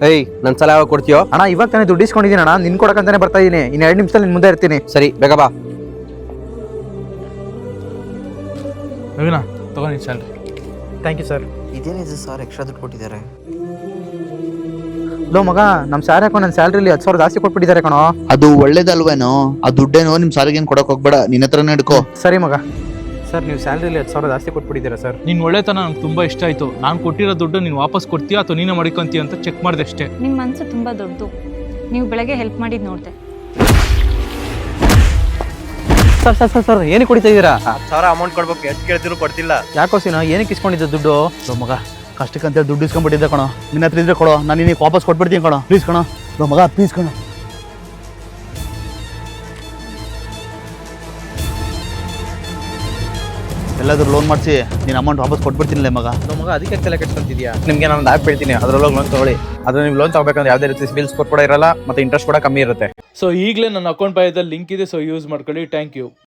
ಏಯ್ ನನ್ನ ಸಲ ಯಾವಾಗ ಕೊಡ್ತೀಯೋ? ಅಣ್ಣ ಇವಾಗ ತಾನೇ ದುಡ್ಡು ಇಸ್ಕೊಂಡಿದ್ದೀನಿ ಅಣ್ಣ, ನಿನ್ ಕೊಡಕಂತಾನೆ ಬರ್ತಾ ಇದೀನಿ. ಇನ್ನು 2 ನಿಮಿಷದಲ್ಲಿ ನಿನ್ ಮುಂದೆ ಇರ್ತೀನಿ. ಸರಿ ಬೇಗ ಬಾ. ರವಿನಾ ತಗೋ ನಿನ್ ಸ್ಯಾಲ್ರಿ. Thank you sir. ಇದೇನಿದೆ ಸರ್ ಎಕ್ಸ್ಟ್ರಾ ದುಡ್ಡು ಕೊಟ್ಟಿದ್ದಾರೆ? ಲೋ ಮಗ, ನಮ್ಮ ಸಾರ್ ಹಾಕೋ ನನ್ನ ಸ್ಯಾಲ್ರಿಲಿ 10,000 ಜಾಸ್ತಿ ಕೊಟ್ಬಿಟ್ಟಿದ್ದಾರೆ ಕಣೋ. ಅದು ಒಳ್ಳೇದಲ್ವೇನೋ? ಆ ದುಡ್ಡೇನೋ ನಿಮ್ ಸಾರಿಗೆ ಏನ್ ಕೊಡಕ್ ಹೋಗ್ಬೇಡ, ನಿನ್ನ ಹತ್ರನೇ ಇಡ್ಕೋ. ಸರಿ ಮಗ. ಸರ್ ನೀವು ಸ್ಯಾಲ್ರಿಲಿ 10,000 ಜಾಸ್ತಿ ಕೊಟ್ಬಿಟ್ಟಿದ್ದೀರಾ ಸರ್. ನಿನ್ ಒಳ್ಳೆತನ ನಂಗೆ ತುಂಬಾ ಇಷ್ಟ ಆಯ್ತು. ನಾನು ಕೊಟ್ಟಿರೋ ದುಡ್ಡು ನೀನು ವಾಪಸ್ ಕೊಡ್ತೀಯಾ ಅಥವಾ ನೀನೇ ಮಾಡಿಕೊಂತೀಯ ಅಂತ ಚೆಕ್ ಮಾಡಿದೆ ಅಷ್ಟೇ. ನಿಮ್ಮ ಮನಸ್ಸು ತುಂಬ ದೊಡ್ಡದು. ನೀವು ಬೆಳಗ್ಗೆ ಹೆಲ್ಪ್ ಮಾಡಿದ್ದು ನೋಡಿದೆ. ಸರ್ ಸರ್ ಸರ್ ಸರ್ ಏನಕ್ಕೆ ಕೊಡ್ತಾ ಇದ್ದೀರಾ? 10,000 ಅಮೌಂಟ್ ಕೊಡ್ಬೇಕು, ಎಷ್ಟು ಕೇಳ್ತಿದ್ರು ಕೊಡ್ತಿಲ್ಲ. ಯಾಕೋ ಸಿನ ಏನಕ್ಕೆ ಇಸ್ಕೊಂಡಿದ್ದ ದುಡ್ಡು? ಲೋ ಮಗ, ಕಷ್ಟಕ್ಕಂತೇಳಿ ದುಡ್ಡು ಇಸ್ಕೊಂಡ್ಬಿಟ್ಟಿದ್ದೆ ಕಣೋ. ನಿನ್ನ ಹತ್ರ ಇದ್ರೆ ಕೊಡೋ, ನಾನು ನಿನಗೆ ವಾಪಸ್ ಕೊಟ್ಬಿಡ್ತೀನಿ ಕಣೋ. ಪ್ಲೀಸ್ ಕಣೋ. ಲೋ ಮಗ ಪ್ಲೀಸ್ ಕಣೋ. ಎಲ್ಲಾದ್ರೂ ಲೋನ್ ಮಾಡಿಸಿ ನೀನು ಅಮೌಂಟ್ ವಾಪಸ್ ಕೊಟ್ಬಿಡ್ತೀನಿಲ್ಲ ಮಗ. ಲೋ ಮಗ, ಅದಕ್ಕೆ ತಲೆ ಕೆಡ್ಸ್ಕೊಂತಿದ್ಯಾ? ನಿಮಗೆ ನಾನು ಆ್ಯಪ್ ಹೇಳ್ತೀನಿ, ಅದ್ರೊಳಗೆ ಲೋನ್ ತಗೊಳ್ಳಿ. ಅದು ನೀವು ಲೋನ್ ತಗೋಬೇಕಂದ್ರೆ ಯಾವುದೇ ರೀತಿ ಸಿಬಿಲ್ ಸ್ಕೋರ್ ಕೂಡ ಇರಲ್ಲ, ಮತ್ತೆ ಇಂಟ್ರೆಸ್ಟ್ ಕೂಡ ಕಮ್ಮಿ ಇರುತ್ತೆ. ಸೊ ಈಗಲೇ ನನ್ನ ಅಕೌಂಟ್ ಬಾಯದಲ್ಲಿ ಲಿಂಕ್ ಇದೆ, ಸೊ ಯೂಸ್ ಮಾಡ್ಕೊಳ್ಳಿ. Thank you.